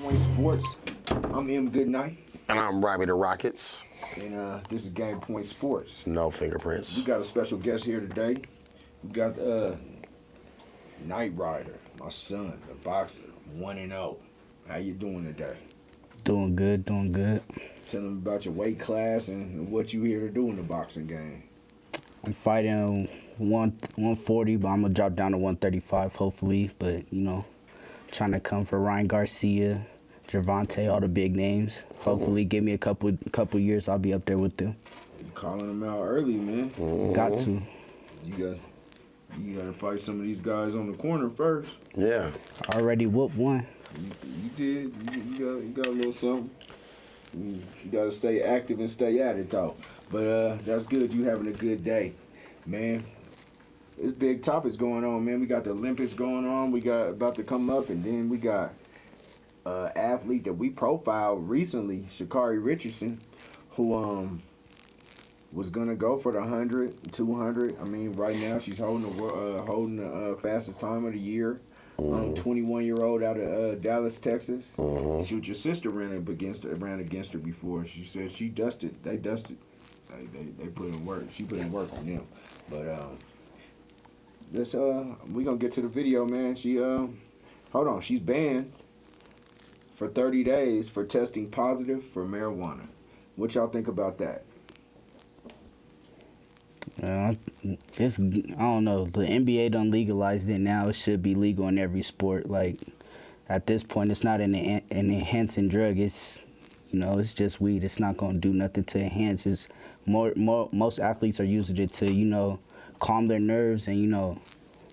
Point Sports. I'm M. Goodnight. And I'm Robbie the Rockets. And this is Game Point Sports. No fingerprints. We got a special guest here today. We got Knight Rider, my son, the boxer, 1-0. How you doing today? Doing good, doing good. Tell them about your weight class and what you here to do in the boxing game. I'm fighting 140, but I'm gonna drop down to 135 hopefully. But you know, trying to come for Ryan Garcia, Gervonta, all the big names. Hopefully, give me a couple years, I'll be up there with them. You calling them out early, man. Got to. You gotta fight some of these guys on the corner first. Yeah. I already whooped one. You did. You got a little something. You gotta stay active and stay at it though. But that's good. You having a good day, man. There's big topics going on, man. We got the Olympics going on. We got about to come up, and then we got athlete that we profiled recently, Sha'Carri Richardson, who was gonna go for the 100, 200. I mean, right now she's holding the fastest time of the year. 21-year-old out of Dallas, Texas. She, your sister ran against her before. She said she dusted. They dusted. They put in work. She put in work on them. But this we gonna get to the video, man. She hold on. She's banned for 30 days for testing positive for marijuana. What y'all think about that? I don't know. The NBA done legalized it now. It should be legal in every sport. Like at this point, it's not an enhancing drug. It's it's just weed. It's not gonna do nothing to enhance. It's most athletes are using it to calm their nerves and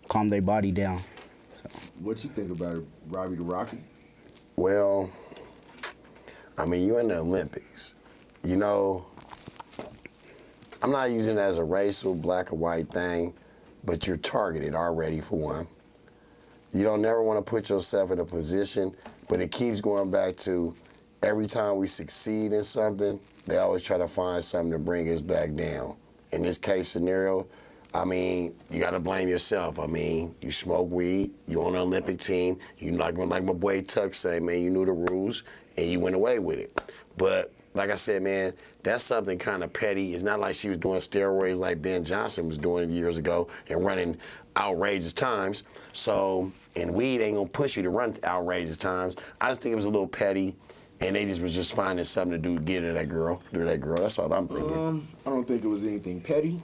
calm their body down. So. What you think about it, Robbie the Rocket? Well, I mean, you're in the Olympics. I'm not using it as a racial, black or white thing, but you're targeted already for one. You don't never want to put yourself in a position, but it keeps going back to every time we succeed in something, they always try to find something to bring us back down. In this case scenario, I mean, you got to blame yourself. I mean, you smoke weed, you're on an Olympic team, you like my boy Tuck say, man, you knew the rules and you went away with it. But like I said, man, that's something kind of petty. It's not like she was doing steroids like Ben Johnson was doing years ago and running outrageous times. So, and weed ain't gonna push you to run outrageous times. I just think it was a little petty, and they was just finding something to get at that girl. That's all I'm thinking. I don't think it was anything petty.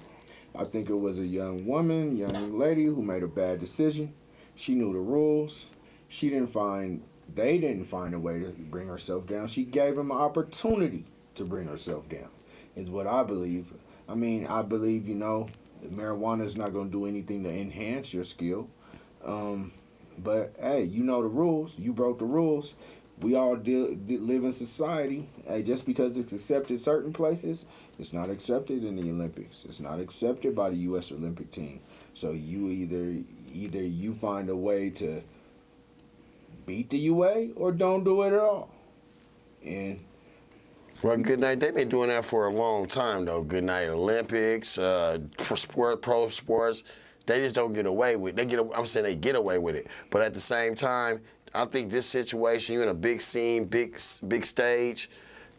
I think it was a young woman, young lady who made a bad decision. She knew the rules. They didn't find a way to bring herself down. She gave him an opportunity to bring herself down, is what I believe. I mean, I believe, marijuana is not going to do anything to enhance your skill. But, hey, you know the rules. You broke the rules. We all live in society. Hey, just because it's accepted certain places, it's not accepted in the Olympics. It's not accepted by the U.S. Olympic team. So you either you find a way to beat the UA or don't do it at all. And well, Good Night, they've been doing that for a long time, though. Good Night Olympics, pro sports, they just don't get away with it. I'm saying they get away with it. But at the same time, I think this situation, you're in a big scene, big stage,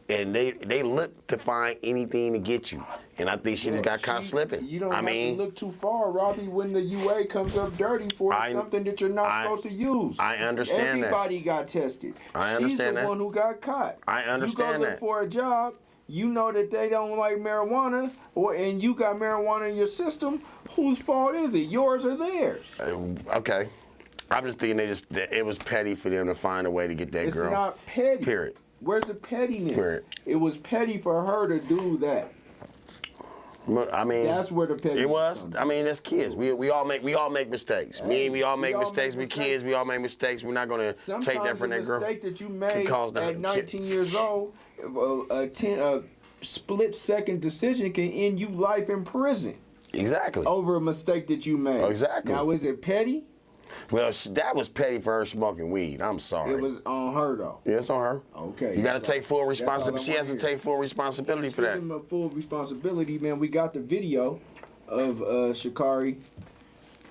and they look to find anything to get you. And I think she just got caught slipping. You don't have to look too far, Robbie, when the UA comes up dirty for something that you're not supposed to use. I understand Everybody got tested. I understand that. She's the one who got caught. I understand you go look for a job, you know that they don't like marijuana, and you got marijuana in your system. Whose fault is it? Yours or theirs? Okay. I'm just thinking it was petty for them to find a way to get that girl. It's not petty. Period. Where's the pettiness? Period. It was petty for her to do that. I mean, that's where the pettiness. It was. I mean, as kids, we all make mistakes. We all make mistakes. We kids, we all make mistakes. We're not gonna take that from that girl. Sometimes the mistake that you made at 19 years old, a split-second decision can end you life in prison. Exactly. Over a mistake that you made. Exactly. Now, is it petty? Well, that was petty for her smoking weed. I'm sorry. It was on her, though. Yeah, it's on her. Okay. You got to take full responsibility. She has to take full responsibility for that. Speaking of full responsibility, man, we got the video of Sha'Carri,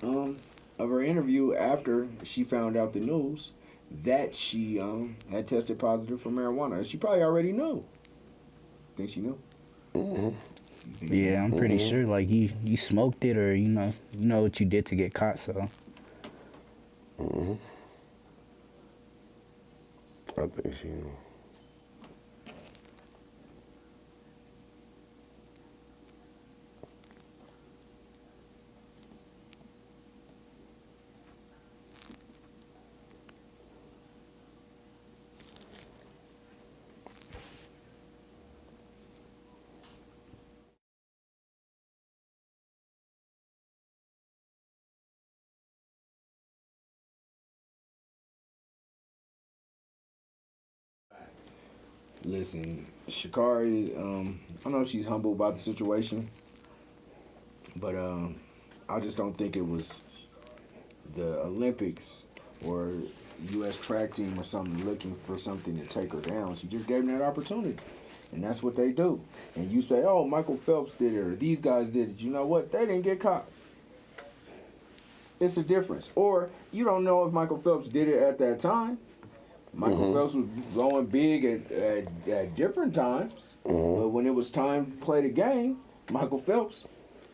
of her interview after she found out the news. that she had tested positive for marijuana. She probably already knew. Think she knew? Yeah, I'm pretty sure. Like you smoked it, or you know what you did to get caught. So I think she knew. Listen, Sha'Carri, I know she's humble about the situation, but I just don't think it was the Olympics or U.S. track team or something looking for something to take her down. She just gave them that opportunity, and that's what they do. And you say, oh, Michael Phelps did it, or these guys did it. You know what? They didn't get caught. It's a difference. Or you don't know if Michael Phelps did it at that time. Michael Phelps was going big at different times, but when it was time to play the game, Michael Phelps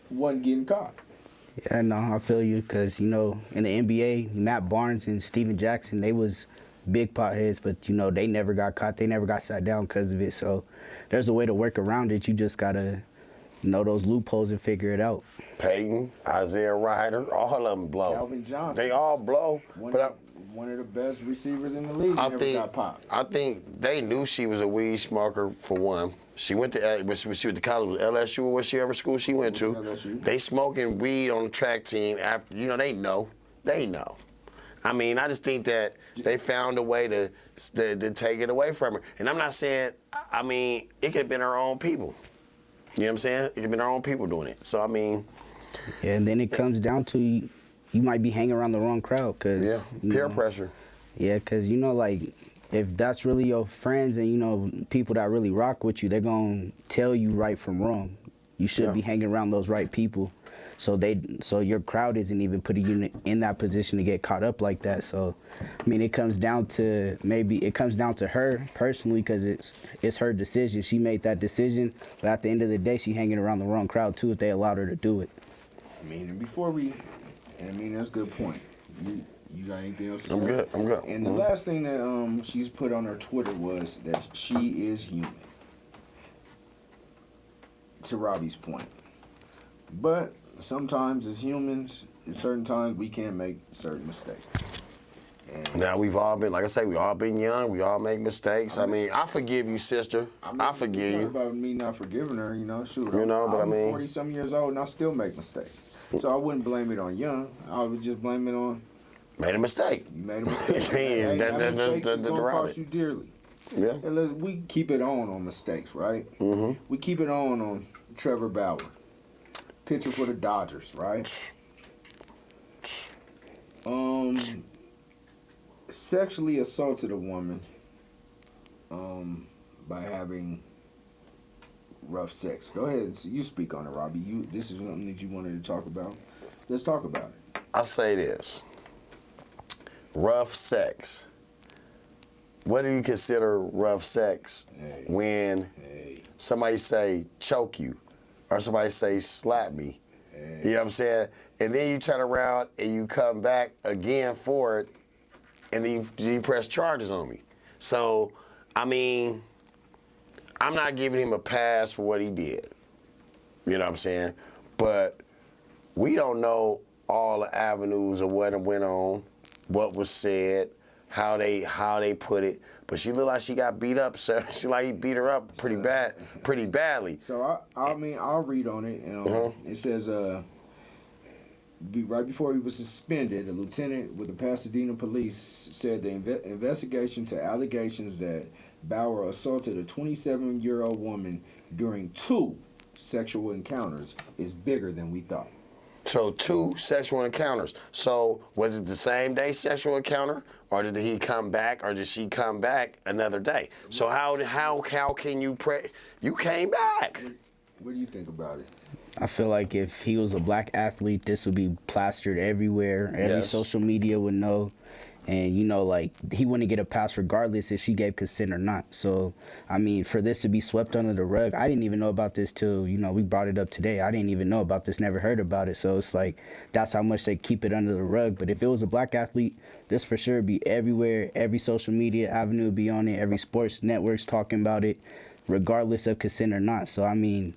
wasn't getting caught. yeah, no, I feel you, because in the NBA, Matt Barnes and Steven Jackson, they was big potheads, but they never got caught. They never got sat down because of it. So there's a way to work around it. You just gotta know those loopholes and figure it out. Peyton, Isaiah Ryder, all of them blow. Calvin Johnson. They all blow. One of the best receivers in the league got popped. I think they knew she was a weed smoker, for one. She went to she went to college with LSU, or whatever school she went to. LSU. They smoking weed on the track team after, they know. They know. I mean, I just think that they found a way to take it away from her. And I'm not saying, I mean, it could have been our own people. You know what I'm saying? It could have been our own people doing it. So, I mean. Yeah, and then it comes down to you might be hanging around the wrong crowd. Cause, peer pressure. Yeah, because, like, if that's really your friends and, people that really rock with you, they're going to tell you right from wrong. You should be hanging around those right people. So your crowd isn't even putting you in that position to get caught up like that. So, I mean, it comes down to her personally, because it's her decision. She made that decision, but at the end of the day, she hanging around the wrong crowd too if they allowed her to do it. I mean, and that's a good point. You got anything else to say? I'm good. And the last thing that she's put on her Twitter was that she is human. To Robbie's point. But sometimes as humans, at certain times, we can make certain mistakes. And now, we've all been, like I say, we all been young. We all make mistakes. I mean, I forgive you, sister. I forgive you. It's not about me not forgiving her, shoot. But I mean, 40-some years old and I still make mistakes. So I wouldn't blame it on young. I would just blame it on. Made a mistake. You made a mistake. That's mistake is the gonna cost you dearly. Yeah. And we keep it on mistakes, right? We keep it on Trevor Bauer. Pitcher for the Dodgers, right? Sexually assaulted a woman by having rough sex. Go ahead. You speak on it, Robbie. This is something that you wanted to talk about. Let's talk about it. I say this. Rough sex. What do you consider rough sex when somebody say choke you or somebody say slap me? You know what I'm saying? And then you turn around and you come back again for it and then you press charges on me. So, I mean, I'm not giving him a pass for what he did. You know what I'm saying? But we don't know all the avenues of what went on, what was said, how they put it. But she looked like she got beat up, sir. She like he beat her up pretty badly. So I'll read on it. It says right before he was suspended, a lieutenant with the Pasadena police said the investigation to allegations that Bauer assaulted a 27-year-old woman during 2 sexual encounters is bigger than we thought. So 2 sexual encounters. So was it the same day sexual encounter, or did he come back, or did she come back another day? So how can you you came back? What do you think about it? I feel like if he was a black athlete, this would be plastered everywhere. Every social media would know. And, you know, like, he wouldn't get a pass regardless if she gave consent or not. So, I mean, for this to be swept under the rug, I didn't even know about this till, you know, we brought it up today. I didn't even know about this, never heard about it. So it's like, that's how much they keep it under the rug. But if it was a black athlete, this for sure would be everywhere. Every social media avenue would be on it. Every sports network's talking about it, regardless of consent or not. So, I mean,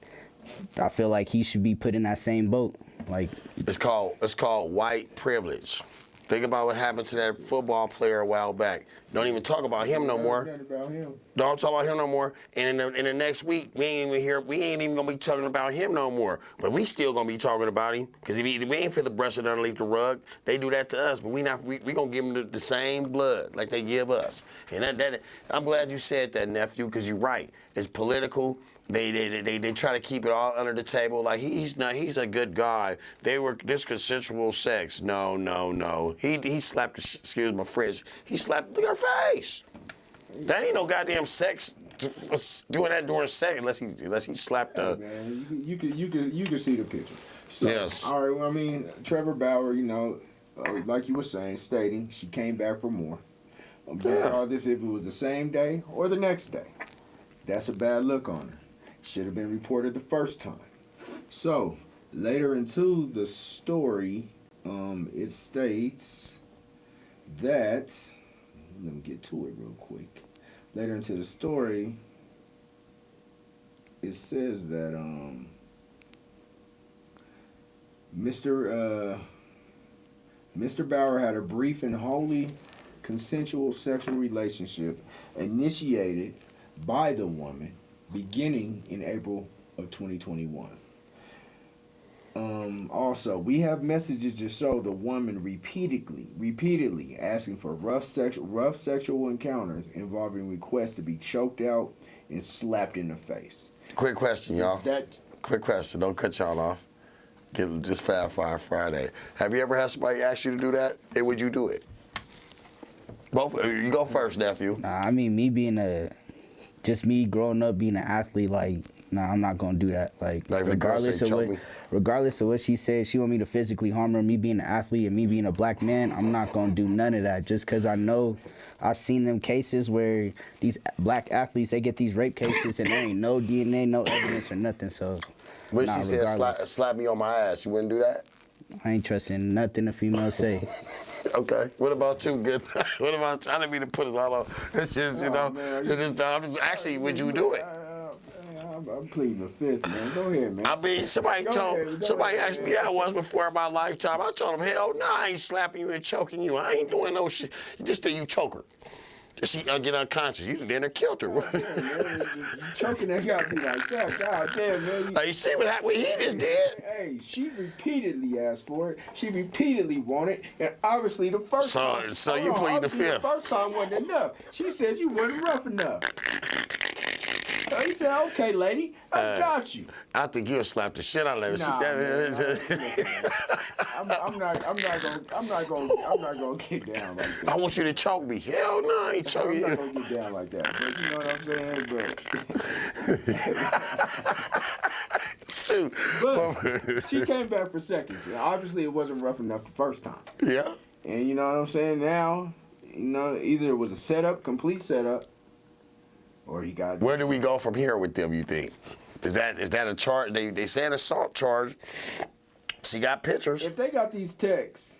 I feel like he should be put in that same boat. Like, It's called white privilege. Think about what happened to that football player a while back. Don't even talk about him no more. About him. Don't talk about him no more. And in the next week, we ain't even gonna be talking about him no more. But we still gonna be talking about him. Because if we ain't for the brush it underneath the rug, they do that to us. But we gonna give them the same blood like they give us. And that I'm glad you said that, nephew, because you're right. It's political. They try to keep it all under the table. Like he's a good guy. They were this consensual sex. No. He slapped excuse my French. He slapped her face. There ain't no goddamn sex doing that during sex unless he slapped her. Man, you could see the picture. So, Yes. All right. Well, I mean, Trevor Bauer, you know, like you were saying, stating she came back for more. Regardless if it was the same day or the next day, that's a bad look on her. Should have been reported the first time. So, later into the story, it states that, let me get to it real quick. Later into the story, it says that Mr. Bauer had a brief and wholly consensual sexual relationship initiated by the woman beginning in April of 2021. Also, we have messages to show the woman repeatedly asking for rough sexual encounters involving requests to be choked out and slapped in the face. Quick question, y'all. Quick question. Don't cut y'all off. Get just Fab Fire Friday. Have you ever had somebody ask you to do that? And would you do it? Both. You go first, nephew. Nah, I mean, me growing up being an athlete, like, nah, I'm not gonna do that. Like regardless of what she said, she want me to physically harm her. Me being an athlete and me being a black man, I'm not gonna do none of that. Just cause I know I've seen them cases where these black athletes, they get these rape cases and there ain't no DNA, no evidence or nothing. So when she said slap me on my ass, you wouldn't do that? I ain't trusting nothing a female say. Okay. What about you, good? What about I didn't mean to put us all on. It's just, actually, would you do it? I'm pleading the fifth, man. Go ahead, man. I mean, somebody asked me that once before in my lifetime. I told him, hell no, I ain't slapping you and choking you. I ain't doing no shit. Just that you choke her. She get unconscious. You then killed her. Choking that got me like that. God damn, man. You see what he just did? Hey, she repeatedly asked for it. She repeatedly wanted, and obviously the first time. So you plead the fifth. The first time wasn't enough. She said you wasn't rough enough. So he said, "Okay, lady, I got you." I think you'll slap the shit out of her. I'm not gonna get down like that. I want you to choke me. Hell no, I ain't choking you. I'm not gonna get down like that. But you know what I'm saying? But she came back for seconds. And obviously, it wasn't rough enough the first time. Yeah. And you know what I'm saying? Now, either it was a complete setup, or he got. Where do we go from here with them, you think? Is that a charge? They say an assault charge. She got pictures. If they got these texts.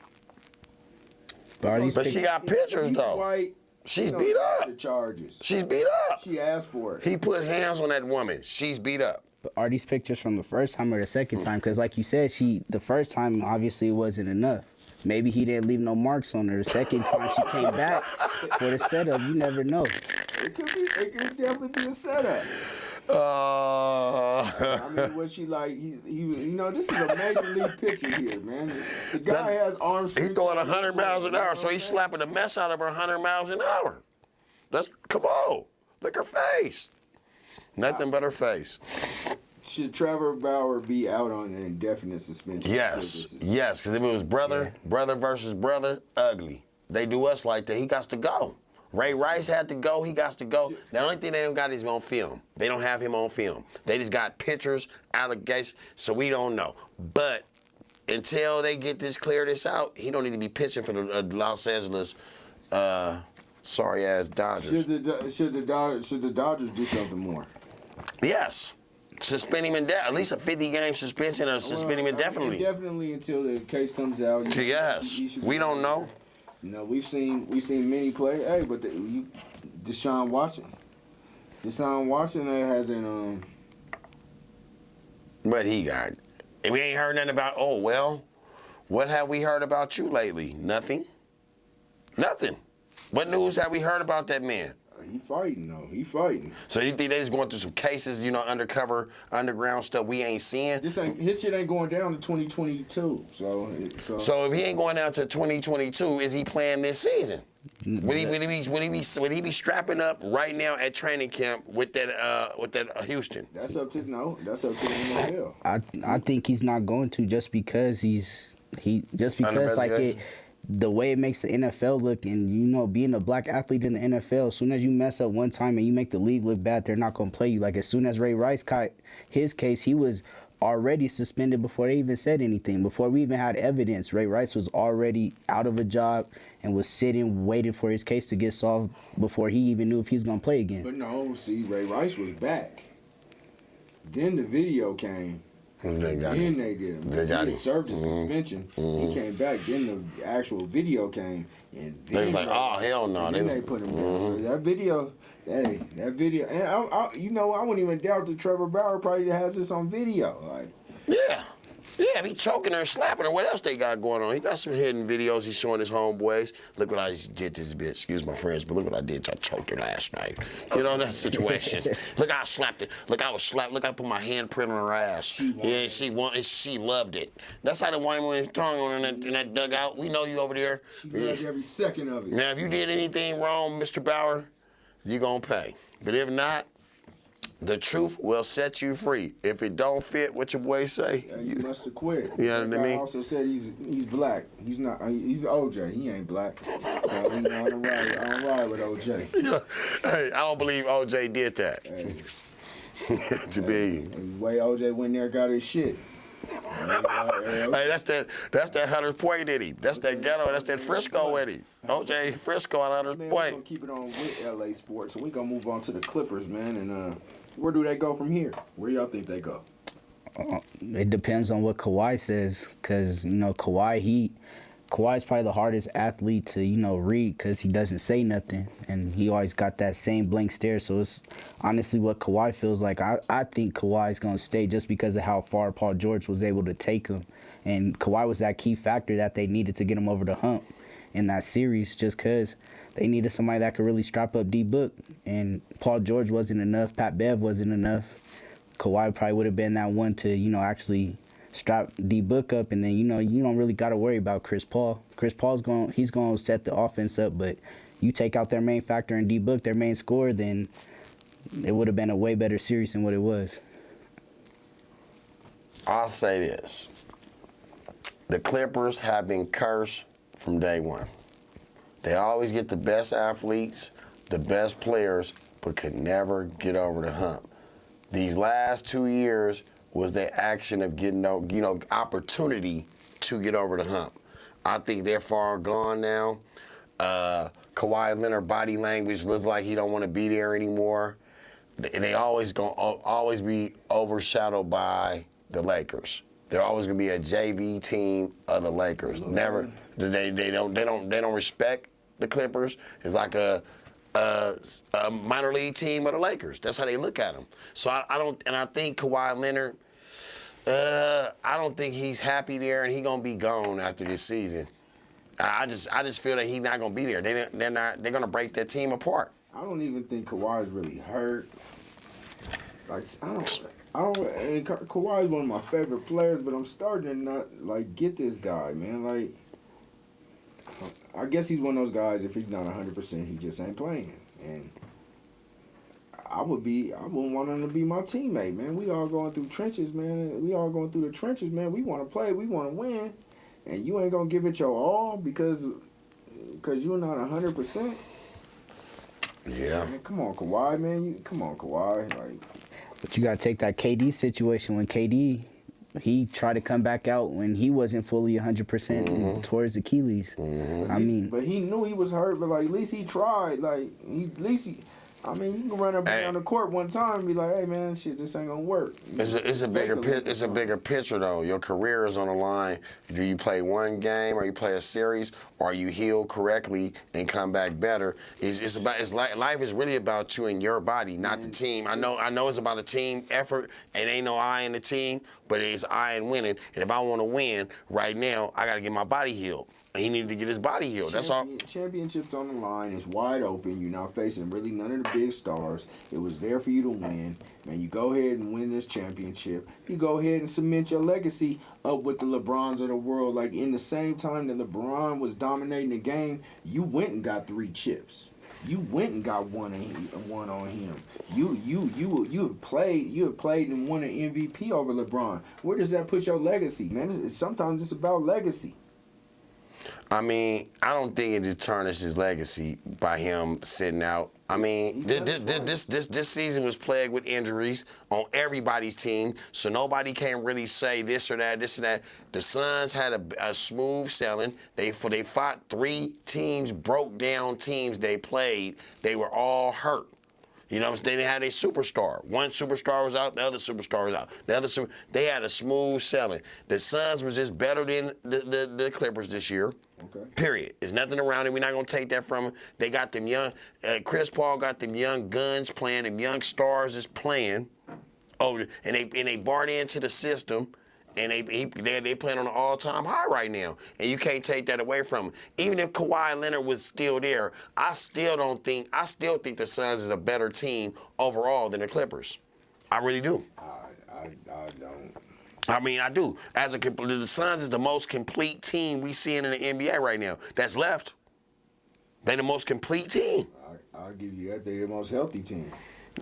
But she got pictures, though. White, she's beat up. The charges. She's beat up. She asked for it. He put hands on that woman. She's beat up. But are these pictures from the first time or the second time? Because like you said, the first time obviously wasn't enough. Maybe he didn't leave no marks on her. The second time she came back for the setup, you never know. It could definitely be a setup. I mean, was she like, this is a major league pitcher here, man. The guy has arms. He's throwing 100 miles an hour, so he's slapping the mess out of her 100 miles an hour. Come on. Look her face. Nothing but her face. Should Trevor Bauer be out on an indefinite suspension? Yes, because if it was brother versus brother, ugly. They do us like that. He got to go. Ray Rice had to go. He got to go. The only thing they don't got is him on film. They don't have him on film. They just got pictures, allegations, so we don't know. But until they get clear this out, he don't need to be pitching for the Los Angeles sorry ass Dodgers. Should the Dodgers do something more? Yes. Suspend him at least a 50-game suspension or suspend him indefinitely. Definitely until the case comes out. Yes. We don't know. You know, we've seen many players. Hey, but Deshaun Watson hasn't. But he got. We ain't heard nothing about. Oh well, what have we heard about you lately? Nothing. Nothing. What news have we heard about that man? He fighting though. He fighting. So you think they just going through some cases, undercover, underground stuff we ain't seeing? His shit ain't going down to 2022. So if he ain't going down to 2022, is he playing this season? Would he be strapping up right now at training camp with that Houston? That's up to the NFL. I think he's not going to just because the way it makes the NFL look, and being a black athlete in the NFL, as soon as you mess up one time and you make the league look bad, they're not going to play you. Like as soon as Ray Rice caught his case, he was already suspended before they even said anything. Before we even had evidence, Ray Rice was already out of a job and was sitting waiting for his case to get solved before he even knew if he was going to play again. But no, see, Ray Rice was back. Then the video came. They got then him. they did him. They got he him. served his suspension. He came back. Then the actual video came, and then They was like, oh hell no. And then they put him down. That video, and I wouldn't even doubt that Trevor Bauer probably has this on video. Like, Yeah. Yeah, if he choking her and slapping her, what else they got going on? He got some hidden videos he's showing his homeboys. Look what I just did this bitch. Excuse my friends, but look what I did. I choked her last night. That situation. Look how I slapped it. Look, I was slapped. Look, I put my handprint on her ass. She loved it. That's how the woman was talking on in that dugout. We know you over there. she loved every second of it. Now, if you did anything wrong, Mr. Bauer, you gonna pay. But if not, the truth will set you free. If it don't fit what your boy say, You must have quit. You know what I mean? Also said he's black. He's not. He's OJ. He ain't black. I don't ride with OJ. Hey, I don't believe OJ did that. Hey, The way OJ went there, got his shit. Hey, that's that Hunter's Point Eddie. That's that ghetto. That's that Frisco Eddie. OJ Frisco at Hunter's Man, Point. we're gonna keep it on with LA sports, and we're gonna move on to the Clippers, man. And where do they go from here? Where y'all think they go? It depends on what Kawhi says, because Kawhi's probably the hardest athlete to read, because he doesn't say nothing, and he always got that same blank stare. So it's honestly what Kawhi feels like. I think Kawhi's gonna stay just because of how far Paul George was able to take him, and Kawhi was that key factor that they needed to get him over the hump in that series, just because they needed somebody that could really strap up D-Book, and Paul George wasn't enough. Pat Bev wasn't enough. Kawhi probably would have been that one to actually strap D-Book up, and then you don't really got to worry about Chris Paul. Chris Paul's going to set the offense up, but you take out their main factor in D-Book, their main scorer, then it would have been a way better series than what it was. I'll say this: the Clippers have been cursed from day one. They always get the best athletes, the best players, but could never get over the hump. These last 2 years was the action of getting, opportunity to get over the hump. I think they're far gone now. Kawhi Leonard body language looks like he don't want to be there anymore. They always be overshadowed by the Lakers. They're always gonna be a JV team of the Lakers. Never. They don't respect the Clippers. It's like a minor league team of the Lakers. That's how they look at them. So I think Kawhi Leonard, I don't think he's happy there, and he's gonna be gone after this season. I just feel that he's not gonna be there. They're gonna break that team apart. I don't even think Kawhi's really hurt. Like and Kawhi's one of my favorite players, but I'm starting to not get this guy, man. Like, I guess he's one of those guys. If he's not 100%, he just ain't playing. And I wouldn't want him to be my teammate, man. We all going through trenches, man. We all going through the trenches, man. We want to play. We want to win. And you ain't gonna give it your all because you're not 100%. Yeah. Man, come on, Kawhi, man. Come on, Kawhi. Like, But you got to take that KD situation when KD he tried to come back out when he wasn't fully 100% towards Achilles. I mean, but he knew he was hurt. But like, at least he tried. Like, at least he. I mean, you can run up and down the court one time and be like, "Hey man, shit, this ain't gonna work." It's a bigger picture though. Your career is on the line. Do you play one game, or you play a series, or are you heal correctly and come back better? Life is really about you and your body, not the team. I know it's about a team effort, and ain't no I in the team, but it's I in winning. And if I want to win right now, I got to get my body healed. He needed to get his body healed. That's all. Championship's on the line. It's wide open. You're not facing really none of the big stars. It was there for you to win. Man, you go ahead and win this championship. You go ahead and cement your legacy up with the LeBrons of the world. Like, in the same time that LeBron was dominating the game, you went and got 3 chips. You went and got one on him. You have played and won an MVP over LeBron. Where does that put your legacy, man? Sometimes it's about legacy. I mean, I don't think it tarnished his legacy by him sitting out. I mean, this season was plagued with injuries on everybody's team, so nobody can really say this or that, this or that. The Suns had a smooth sailing. They fought 3 teams, broke down teams they played. They were all hurt. You know what I'm saying? They had a superstar. One superstar was out, the other superstar was out. They had a smooth sailing. The Suns was just better than the Clippers this year. Okay. Period. There's nothing around it. We're not going to take that from them. They got them young, Chris Paul got them young guns playing, them young stars is playing. Oh, and they barred into the system. And they playing on an all-time high right now, and you can't take that away from them. Even if Kawhi Leonard was still there, I still think the Suns is a better team overall than the Clippers. I really do. I don't. I mean, I do. The Suns is the most complete team we see in the NBA right now. That's left. They the most complete team. I'll give you that. They're the most healthy team.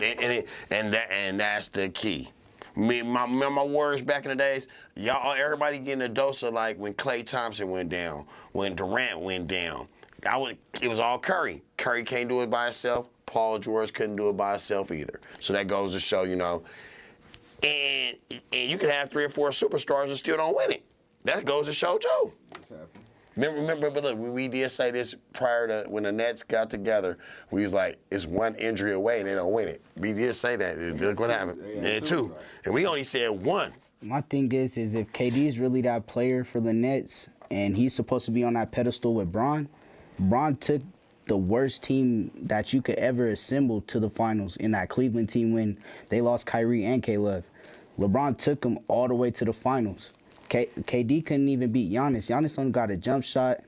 And that's the key. My words back in the days, everybody getting a dose of, like, when Klay Thompson went down, when Durant went down. It was all Curry. Curry can't do it by himself. Paul George couldn't do it by himself either. So that goes to show, and you can have 3 or 4 superstars and still don't win it. That goes to show too. What's happening? Remember, but look, we did say this prior to when the Nets got together. We was like, it's 1 injury away and they don't win it. We did say that. Look what happened. And 2. And we only said 1. My thing is if KD is really that player for the Nets and he's supposed to be on that pedestal with Bron took the worst team that you could ever assemble to the finals in that Cleveland team when they lost Kyrie and K-Love. LeBron took them all the way to the finals. KD couldn't even beat Giannis. Giannis only got a jump shot.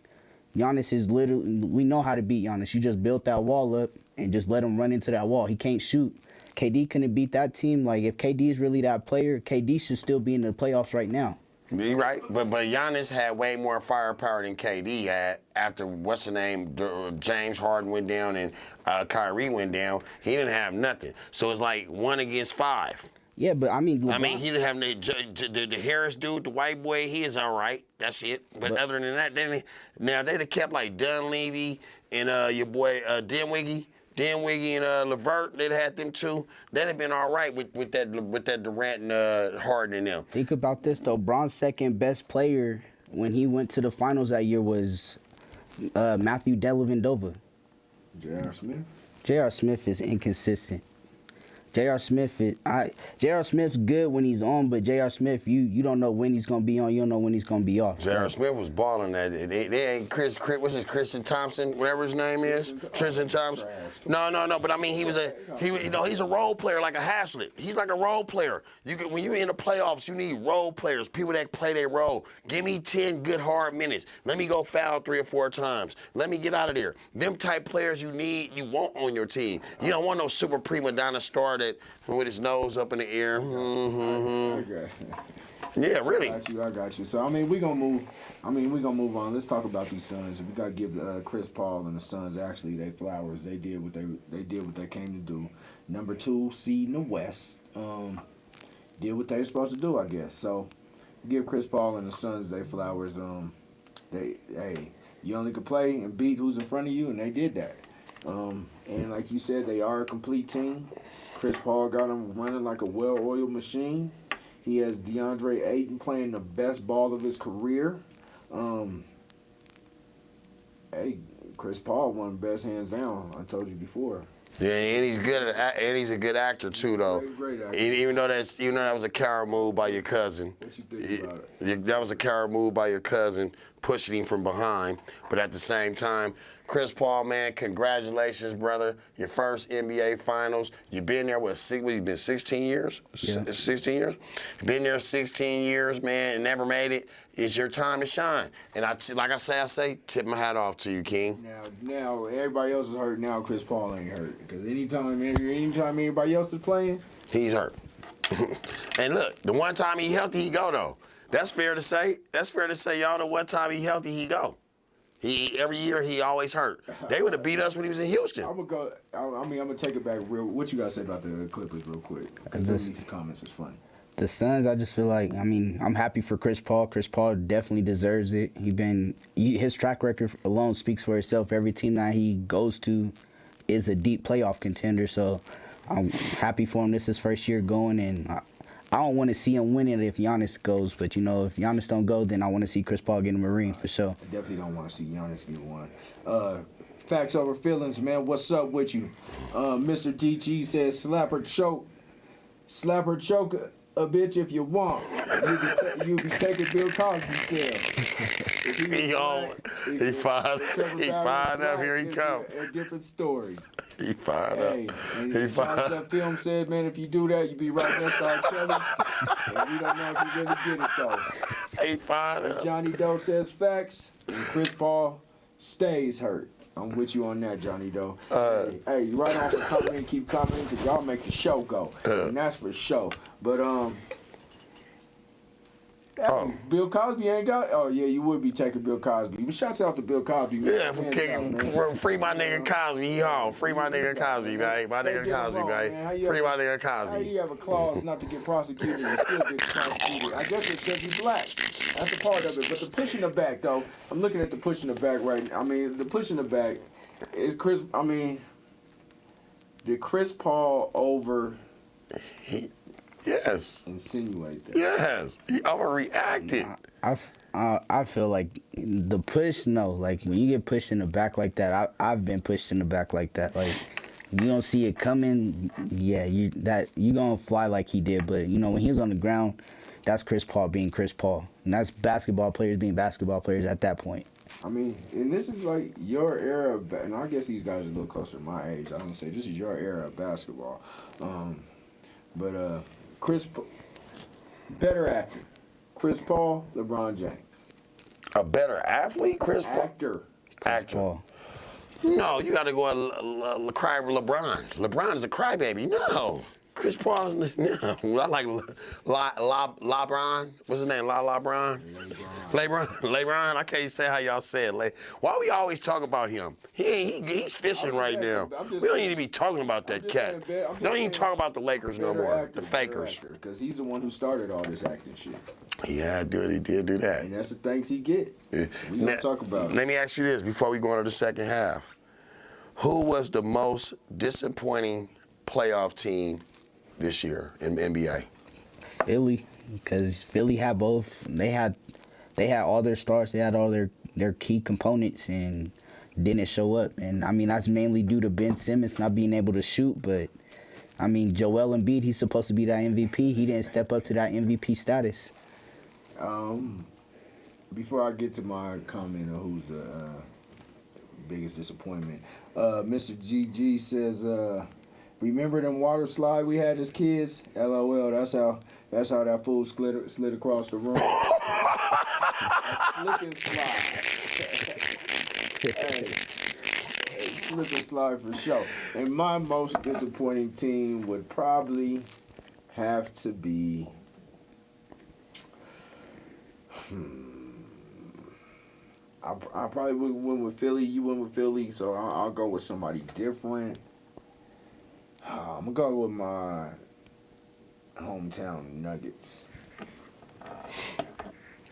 Giannis is literally, we know how to beat Giannis. You just built that wall up and just let him run into that wall. He can't shoot. KD couldn't beat that team. Like, if KD is really that player, KD should still be in the playoffs right now. You're right, but Giannis had way more firepower than KD had after, James Harden went down and Kyrie went down. He didn't have nothing. So it's like 1 against 5. Yeah, but I mean, LeBron, he didn't have the Harris dude, the white boy. He is all right. That's it. But other than that, they'd have kept like Dunleavy and your boy Dinwiddie and Levert. They'd had them too. They'd have been all right with that Durant and Harden and them. Think about this though. Bron's second best player when he went to the finals that year was Matthew Dellavedova. J.R. Smith. J.R. Smith is inconsistent. J.R. Smith's good when he's on, but J.R. Smith, you don't know when he's gonna be on, you don't know when he's gonna be off. J.R. Smith was balling that. They ain't what's his Christian Thompson, whatever his name is, Tristan Thompson. No. But I mean, he's a role player like a Haslett. He's like a role player. When you're in the playoffs, you need role players, people that play their role. Give me 10 good hard minutes. Let me go foul 3 or 4 times. Let me get out of there. Them type players you want on your team. You don't want no super prima donna star that with his nose up in the air. Okay. Yeah, really. I got you. So we're gonna move on. Let's talk about these Suns. We gotta give Chris Paul and the Suns actually their flowers. They did what they came to do. Number 2 seed in the West. Did what they were supposed to do, I guess. So give Chris Paul and the Suns their flowers. You only can play and beat who's in front of you, and they did that. And like you said, they are a complete team. Chris Paul got them running like a well-oiled machine. He has DeAndre Ayton playing the best ball of his career. Hey, Chris Paul won best hands down. I told you before. Yeah, and he's good and he's a good actor too, though. Great actor. Even though that was a coward move by your cousin. What you think about it? That was a coward move by your cousin, pushing him from behind. But at the same time, Chris Paul, man, congratulations, brother. Your first NBA Finals. You've been there, you've been 16 years? Yeah. 16 years? You've been there 16 years, man, and never made it. It's your time to shine. And like I say, tip my hat off to you, King. Now everybody else is hurt. Now Chris Paul ain't hurt. Because anytime anybody else is playing, he's hurt. And look, the one time he healthy, he go, though. That's fair to say. That's fair to say, y'all. The one time he healthy, he go. Every year he always hurt. They would have beat us when he was in Houston. I'm gonna take it back real. What you guys say about the Clippers, real quick? Because these comments is funny. The Suns, I just feel like, I'm happy for Chris Paul. Chris Paul definitely deserves it. His track record alone speaks for itself. Every team that he goes to is a deep playoff contender. So I'm happy for him. This is his first year going, and I don't want to see him win it if Giannis goes. But, if Giannis don't go, then I want to see Chris Paul get him a ring for sure. I definitely don't want to see Giannis get one. Facts over feelings, man. What's up with you? Mr. DG says, slap her choke a bitch if you want. You be taking Bill Cosby cell. He fired up. Here he come. A different story. He fired up. He fired up. Film said, man, if you do that, you be right next to R. Kelly. And we don't know if you really get it though. He fired up. Johnny Doe says facts, and Chris Paul stays hurt. I'm with you on that, Johnny Doe. Hey, right on for coming in, keep coming in, because y'all make the show go. And that's for sure. But, Bill Cosby ain't got. Oh yeah, you would be taking Bill Cosby. But shouts out to Bill Cosby. Yeah, for kicking. Free my nigga Cosby. He home. Free my nigga Cosby, man. My nigga Cosby, man. Free my nigga How Cosby. you have a clause not to get prosecuted and still get prosecuted? I guess it's because you black. That's a part of it. But the push in the back, though, I'm looking at the push in the back right now. The push in the back is Chris. Did Chris Paul Yes. insinuate that? Yes. He overreacted. I feel like the push, no. Like, when you get pushed in the back like that, I've been pushed in the back like that. Like, you don't see it coming, yeah, you gonna fly like he did. But, when he was on the ground, that's Chris Paul being Chris Paul. And that's basketball players being basketball players at that point. And this is like your era, and I guess these guys are a little closer to my age. I don't say this is your era of basketball. But better actor. Chris Paul, LeBron James. A better athlete, Chris Paul? Actor. Actor. Paul. No, you got to go cry with LeBron. LeBron is a crybaby. No. Chris Paul is no. I like LeBron. What's his name? LeBron. LeBron. I can't say how y'all say it. Why we always talk about him? He's fishing right now. We don't need to be talking about that cat. Don't even talk about the Lakers no more. The fakers. Because he's the one who started all this acting shit. Yeah, dude, he did do that. And that's the things he get. We gonna talk about it. Let me ask you this before we go into the second half. Who was the most disappointing playoff team this year in the NBA? Philly, because Philly had both. They had all their stars. They had all their key components and didn't show up. And that's mainly due to Ben Simmons not being able to shoot. But Joel Embiid, he's supposed to be that MVP. He didn't step up to that MVP status. Before I get to my comment of who's the biggest disappointment, Mr. GG says, remember them water slide we had as kids? LOL. That's how that fool slid across the room. A slip and slide. Hey, slip and slide for sure. And my most disappointing team would probably have to be. I probably would went with Philly. You went with Philly, so I'll go with somebody different. I'm gonna go with my hometown Nuggets.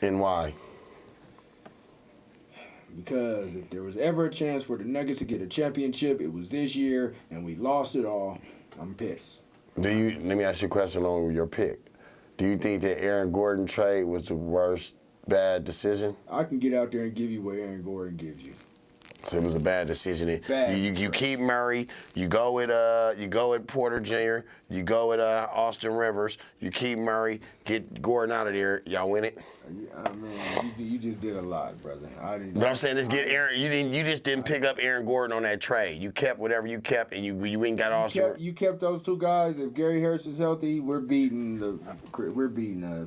And why? Because if there was ever a chance for the Nuggets to get a championship, it was this year, and we lost it all. I'm pissed. Let me ask you a question on your pick. Do you think that Aaron Gordon trade was the worst bad decision? I can get out there and give you what Aaron Gordon gives you. So it was a bad decision. Bad. You keep Murray. You go with Porter Jr. You go with Austin Rivers. You keep Murray. Get Gordon out of there. Y'all win it. I mean, you just did a lot, brother. I didn't. But I'm saying, let's get Aaron. You just didn't pick up Aaron Gordon on that trade. You kept whatever you kept, and you ain't got Austin. You kept those two guys. If Gary Harris is healthy, we're beating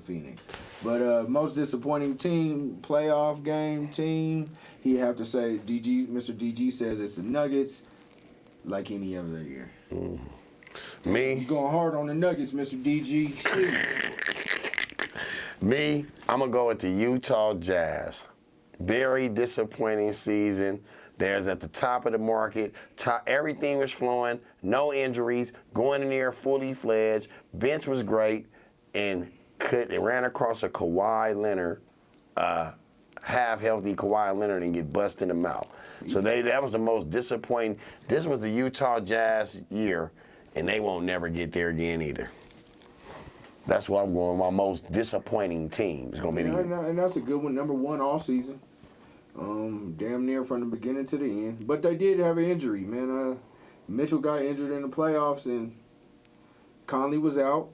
Phoenix. But most disappointing team, playoff game team. He have to say, Mr. DG says it's the Nuggets, like any other year. Me? You going hard on the Nuggets, Mr. DG. Me, I'm going to go with the Utah Jazz. Very disappointing season. There's at the top of the market. Everything was flowing. No injuries. Going in there fully fledged. Bench was great. And they ran across a Kawhi Leonard, half-healthy Kawhi Leonard, and get busted in the mouth. So that was the most disappointing. This was the Utah Jazz year, and they won't never get there again either. That's why I'm going. My most disappointing team is going to be the and that's a good one. Number one all season. Damn near from the beginning to the end. But they did have an injury, man. Mitchell got injured in the playoffs, and Conley was out.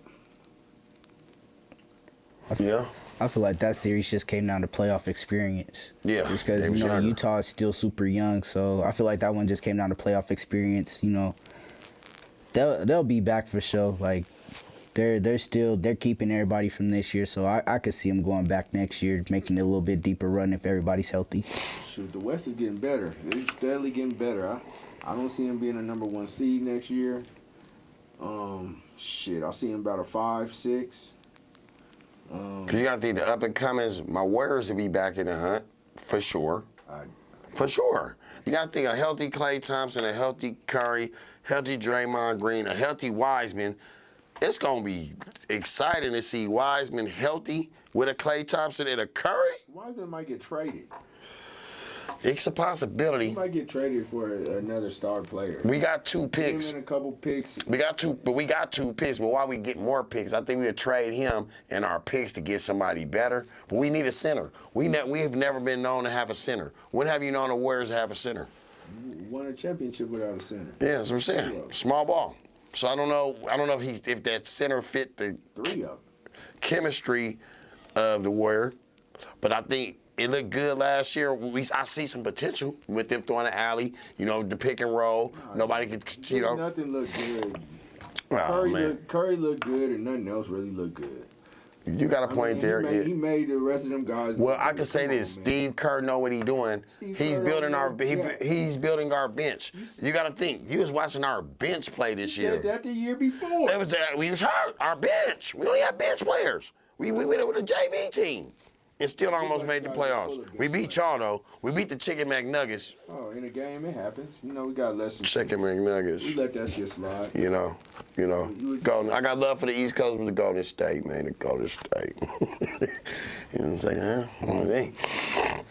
Yeah. I feel like that series just came down to playoff experience. Yeah. Just because, Utah is still super young, so I feel like that one just came down to playoff experience. They'll be back for sure. Like, they're keeping everybody from this year, so I could see them going back next year, making it a little bit deeper run if everybody's healthy. Shoot, the West is getting better. It's steadily getting better. I don't see them being a number one seed next year. I see them about a 5-6. Because you got to think the up-and-comings, my Warriors will be back in the hunt, for sure. For sure. You got to think a healthy Klay Thompson, a healthy Curry, healthy Draymond Green, a healthy Wiseman. It's going to be exciting to see Wiseman healthy with a Klay Thompson and a Curry. Wiseman might get traded. It's a possibility. He might get traded for another star player. We got 2 picks. Him and a couple picks. We got 2 picks, but why we get more picks? I think we would trade him and our picks to get somebody better. But we need a center. We have never been known to have a center. When have you known the Warriors have a center? Won a championship without a center. Yeah, that's what I'm saying. Small ball. So I don't know if that center fit the 3 of them. chemistry of the Warrior, but I think it looked good last year. I see some potential with them throwing the alley, the pick and roll. Nobody could, Nothing looked good. Oh, Curry looked good, and nothing else really looked good. You got a point there. He made the rest of them guys. Well, I can say this: Steve Kerr know what he's doing. He's building our bench. You got to think. You was watching our bench play this year. Said that the year before. We was hurt. Our bench. We only have bench players. We went with a JV team and still almost made the playoffs. We beat y'all though. We beat the Chicken McNuggets. Oh, in a game it happens. We got less than Chicken McNuggets. We let that shit slide. Golden. I got love for the East Coast with the Golden State, man. The Golden State. You know what I'm saying? Huh?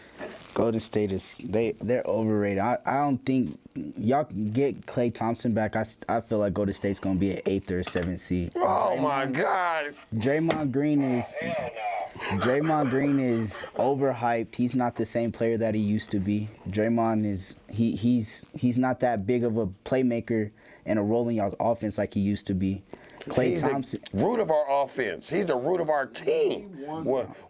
Golden State they're overrated. I don't think y'all can get Klay Thompson back. I feel like Golden State's gonna be an 8th or 7th seed. Oh my God. Draymond Green is overhyped. He's not the same player that he used to be. Draymond is he's not that big of a playmaker and a role in y'all's offense like he used to be. Klay Thompson, the root of our offense. He's the root of our team.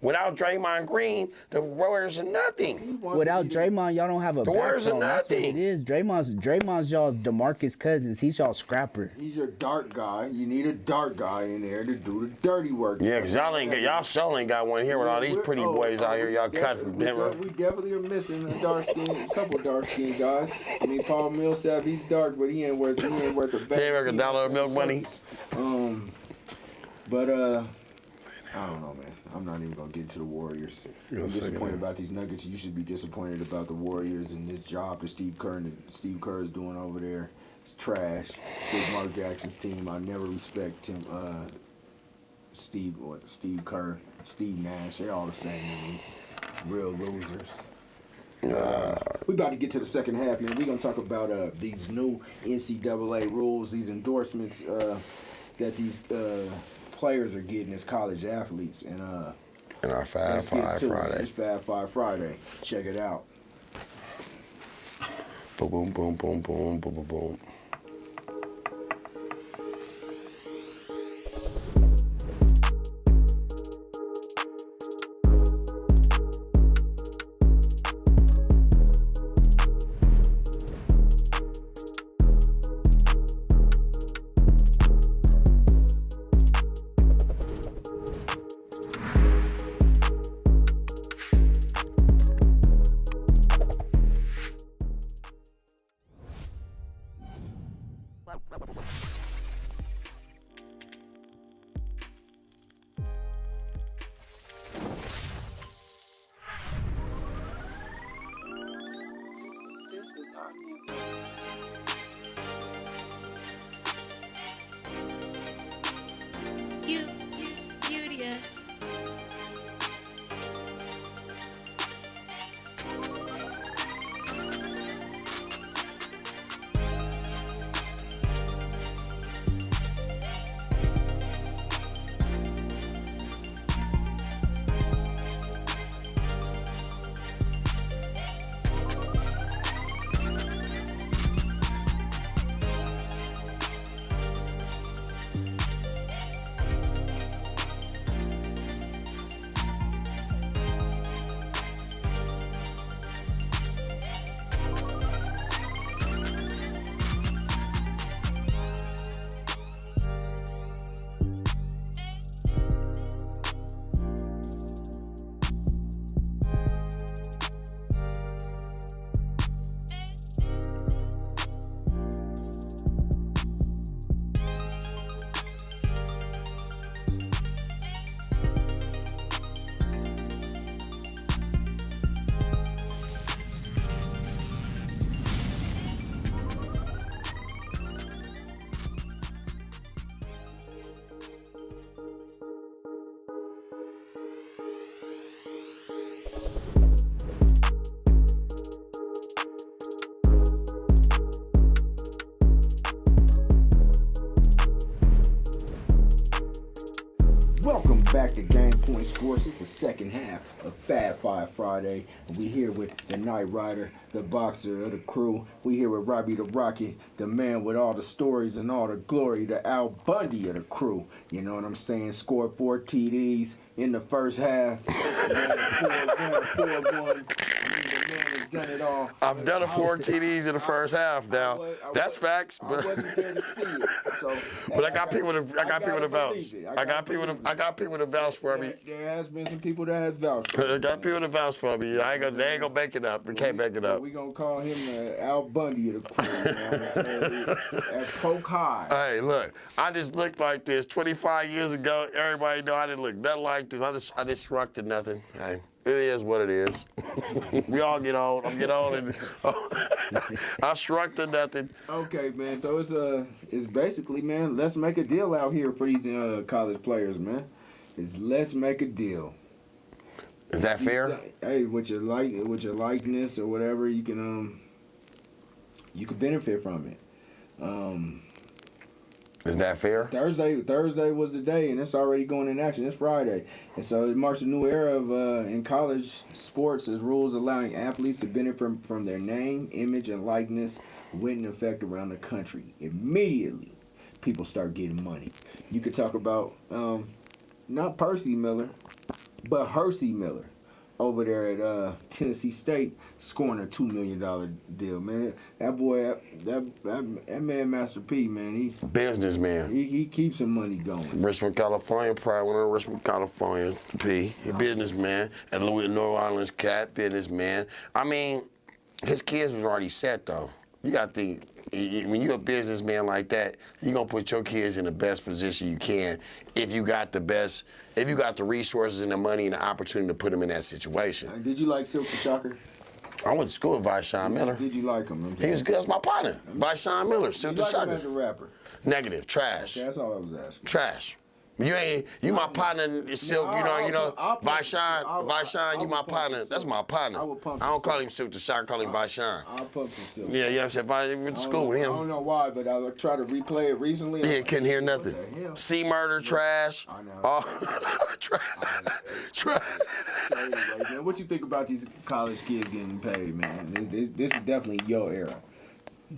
Without Draymond Green, the Warriors are nothing. Without Draymond, y'all don't have a backbone. The Warriors are That's what nothing. it is. Draymond's y'all's DeMarcus Cousins. He's y'all scrapper. He's your dark guy. You need a dark guy in there to do the dirty work. Yeah, because y'all sure ain't got one here with all these pretty boys out here. Y'all cut from Denver. We definitely are missing a couple dark-skinned guys. I mean, Paul Millsap, he's dark, but he ain't worth a bag. He ain't worth $1 of milk money. I don't know, man. I'm not even gonna get into the Warriors. I'm disappointed about these Nuggets. You should be disappointed about the Warriors and this job that Steve Kerr is doing over there. It's trash. It's Mark Jackson's team. I never respect him. Steve Kerr, Steve Nash. They're all the same to me. Real losers. We about to get to the second half, man. We're gonna talk about these new NCAA rules, these endorsements that these players are getting as college athletes. And In our Fab let's get Five to it. Friday. It's Fab Five Friday. Check it out. Boom, boom, boom, boom, boom, boom, boom, boom. Welcome back to Game Point Sports. It's the second half of Fab Five Friday. We here with the Night Rider, the boxer of the crew. We here with Robbie the Rocket, the man with all the stories and all the glory, the Al Bundy of the crew. You know what I'm saying? Scored 4 TDs in the first half. 4-1. The man has done it all. I've done 4 TDs in the first half now. That's facts. I But wasn't there to see it. So, but I got people to vouch. I got people to vouch for me. There has been some people that has vouched for me. I got people to vouch for me. They ain't gonna make it up. We can't make it up. We gonna call him the Al Bundy of the crew. You know what I'm saying? At Poke High. Hey, look, I just looked like this 25 years ago. Everybody know I didn't look nothing like this. I just shrunk to nothing. Hey, it is what it is. We all get old. I'm getting old, and I shrunk to nothing. Okay, man. So it's basically, man, let's make a deal out here for these college players, man. It's let's make a deal. Is that fair? Hey, with your likeness or whatever, you can benefit from it. Is that fair? Thursday was the day, and it's already going in action. It's Friday, and so it marks a new era of in college sports as rules allowing athletes to benefit from their name, image, and likeness went in effect around the country. Immediately, people start getting money. You could talk about not Percy Miller, but Hersey Miller over there at Tennessee State scoring a $2 million deal, man. That boy, that man, Master P, man, Businessman. he keeps some money going. Richmond, California, probably one of Richmond, California. P, a businessman. And Louis, New Orleans cat, businessman. I mean, his kids was already set though. You got to think, when you're a businessman like that, you're gonna put your kids in the best position you can if you got the resources and the money and the opportunity to put them in that situation. Did you like Silk the Shocker? I went to school with Vashon Miller. Did you like him? He was good as my partner. Vashon Miller, Silk Did the you like him as Shocker. a rapper? Negative, trash. Okay, that's all I was asking. Trash. You my partner, Silk. I'll Vyshawn, you my pump partner. Silk. That's my partner. I will pump I don't some call Silk. him Silk the Shot. I call him Vyshawn. I'll pump some Silk. Yeah, you know what I'm saying? I went to school with I him. don't know why, but I tried to replay it recently. Yeah, couldn't hear nothing. What the hell? C murder, trash. I know. Oh, trash. So anyway, man, what you think about these college kids getting paid, man? This is definitely your era.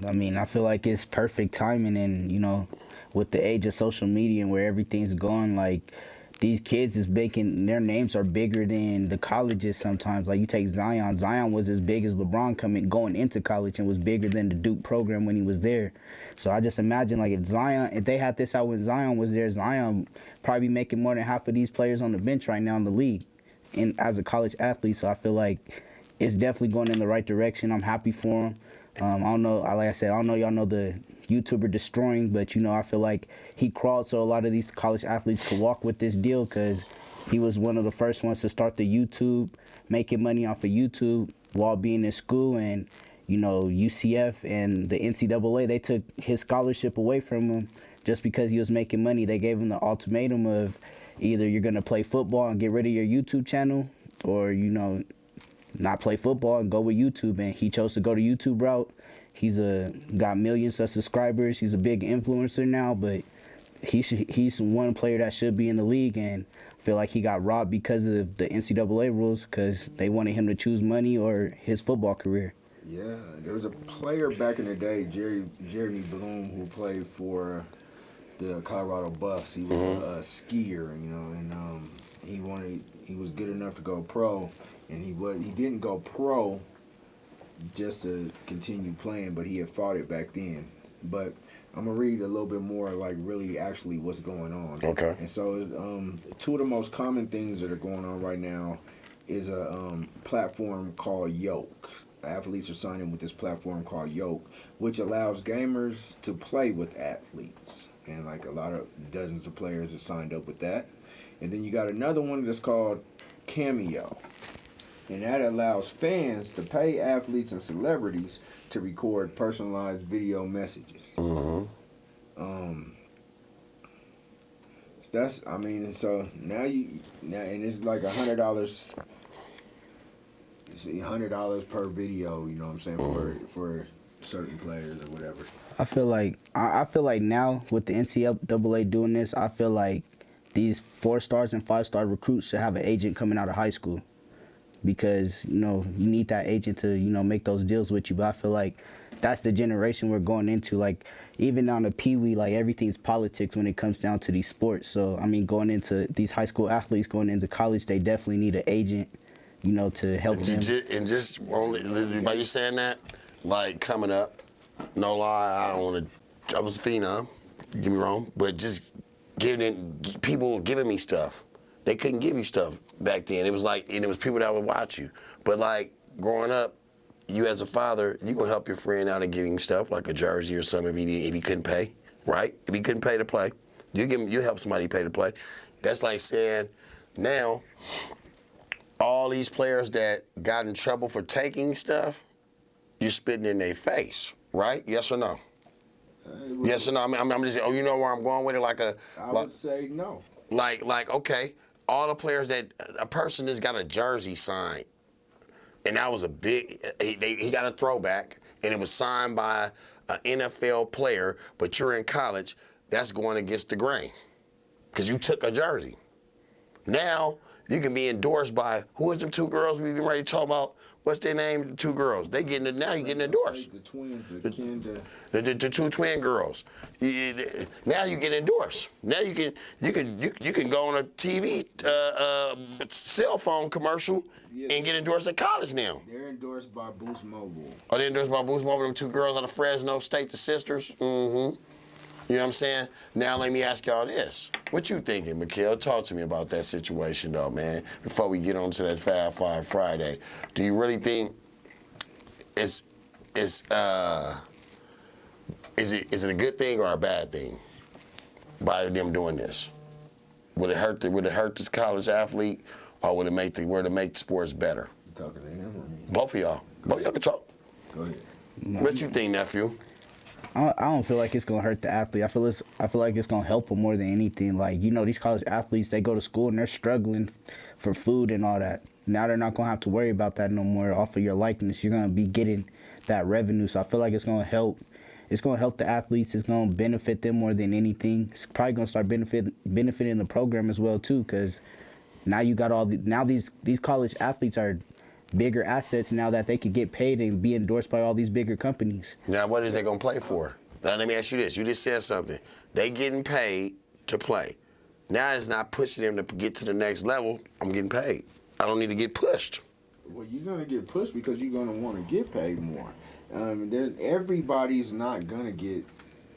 I mean, I feel like it's perfect timing, and with the age of social media and where everything's going, like these kids is making their names are bigger than the colleges sometimes. Like you take Zion. Zion was as big as LeBron going into college and was bigger than the Duke program when he was there. So I just imagine like if they had this out when Zion was there, Zion probably be making more than half of these players on the bench right now in the league, and as a college athlete. So I feel like it's definitely going in the right direction. I'm happy for him. I don't know, like I said, I don't know y'all know the YouTuber Destroying, but I feel like he crawled so a lot of these college athletes could walk with this deal, because he was one of the first ones to start the YouTube, making money off of YouTube while being in school. And UCF and the NCAA, they took his scholarship away from him just because he was making money. They gave him the ultimatum of either you're gonna play football and get rid of your YouTube channel, or not play football and go with YouTube. And he chose to go the YouTube route. He's got millions of subscribers. He's a big influencer now, but he's one player that should be in the league, and I feel like he got robbed because of the NCAA rules, because they wanted him to choose money or his football career. Yeah, there was a player back in the day, Jeremy Bloom, who played for the Colorado Buffs. He was a skier, and he was good enough to go pro. And he didn't go pro just to continue playing, but he had fought it back then. But I'm gonna read a little bit more, like really actually what's going on. Okay. And so, two of the most common things that are going on right now is a platform called Yoke. Athletes are signing with this platform called Yoke, which allows gamers to play with athletes, and like a lot of dozens of players have signed up with that. And then you got another one that's called Cameo. And that allows fans to pay athletes and celebrities to record personalized video messages. Mm-hmm. So now and it's like $100. It's $100 per video. You know what I'm saying, for certain players or whatever. I feel like now with the NCAA doing this, I feel like these 4-stars and 5-star recruits should have an agent coming out of high school. Because you need that agent to make those deals with you. But I feel like that's the generation we're going into. Like even down to Pee Wee, like everything's politics when it comes down to these sports. So I mean, going into these high school athletes going into college, they definitely need an agent, to help them. And just only by you saying that, like coming up, no lie, I was a phenom. Don't get me wrong, but just people giving me stuff. They couldn't give you stuff back then. It was like, and it was people that would watch you. But like growing up, you as a father, you gonna help your friend out and give him stuff like a jersey or something if he couldn't pay, right? If he couldn't pay to play, you help somebody pay to play. That's like saying now, all these players that got in trouble for taking stuff, you're spitting in their face, right? Yes or no? Yes or no? I'm just, you know where I'm going with it? I would say no. Like, okay, all the players a person that's got a jersey signed, and that was a big, he got a throwback, and it was signed by an NFL player, but you're in college, that's going against the grain, because you took a jersey. Now, you can be endorsed by, who is them two girls we've been ready to talk about? What's their name? The two girls. Now you're getting endorsed. The twins, the two twin girls. Now you get endorsed. Now you can go on a TV cell phone commercial and get endorsed at college now. They're endorsed by Boost Mobile. Oh, they're endorsed by Boost Mobile. Them two girls out of Fresno State, the sisters. Mm-hmm. You know what I'm saying? Now let me ask y'all this. What you thinking, Mikhail? Talk to me about that situation though, man, before we get on to that Fab Five Friday. Do you really think is it a good thing or a bad thing by them doing this? Would it hurt this college athlete, or would it make the sports better? You talking to him or me? Both of y'all. Both of y'all can talk. Go ahead. What you think, nephew? I don't feel like it's gonna hurt the athlete. I feel like it's gonna help them more than anything. Like, you know, these college athletes, they go to school and they're struggling for food and all that. Now they're not gonna have to worry about that no more. Off of your likeness, you're gonna be getting that revenue. So I feel like it's gonna help. It's gonna help the athletes. It's gonna benefit them more than anything. It's probably gonna start benefiting the program as well too, because now you got these college athletes are bigger assets now that they could get paid and be endorsed by all these bigger companies. Now, what is they gonna play for? Now, let me ask you this. You just said something. They getting paid to play. Now it's not pushing them to get to the next level. I'm getting paid. I don't need to get pushed. Well, you're gonna get pushed because you're gonna want to get paid more. Everybody's not gonna get